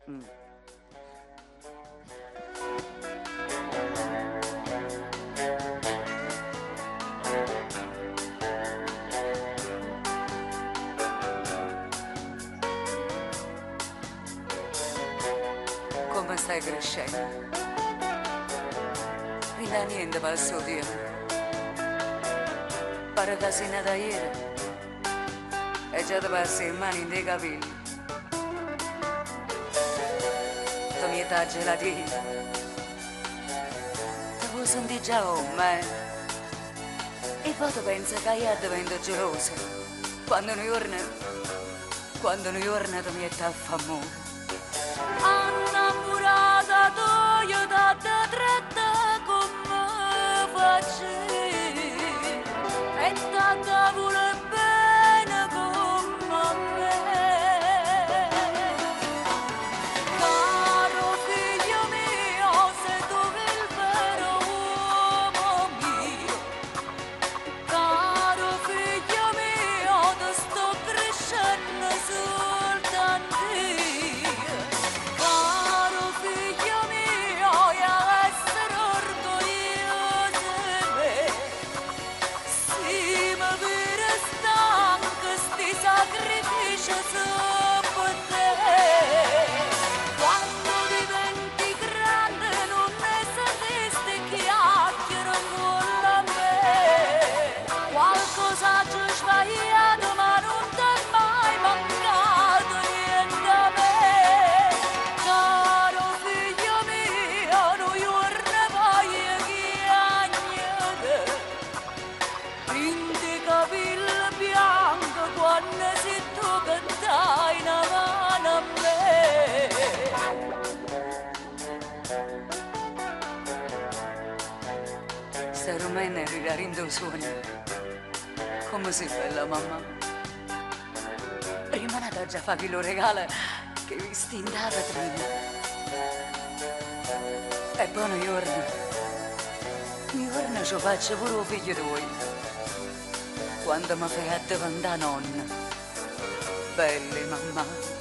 Mm. Come stai crescendo? Non da niente passa il tempo. Pare che sei nata ieri e già ti passi in mano dei capelli. Tu mi hai gelatina. Ti vuoi sentire già come? E poi tu pensi che io divento gelosa. Quando un giorno tu mi hai famosa. Innamorata tua, da tratta come facevi e tanta vuole bene come me. Caro figlio mio, sei tu il vero uomo mio. Caro figlio mio, ti sto crescendo soltanto io. Caro figlio mio, io essere orgoglioso di me. Sì, ma per stanco sti sacrifici so per te. Quando diventi grande non esiste chiacchiere con la me. Qualcosa ci ho sbagliato ma non ti è mai mancato niente a me. Caro figlio mio, non giorno voglio chiagnare. Pinti capelli bianchi quando sei tu che dai una mano a me. Sta rumena ridarendo sogno. Come sei bella mamma. Prima nata già fa chi lo regala che vi stinda vetrina. E poi un giorno ci faccio pure un figlio tuo. Quando mi fai a diventare nonna. Belle mamma.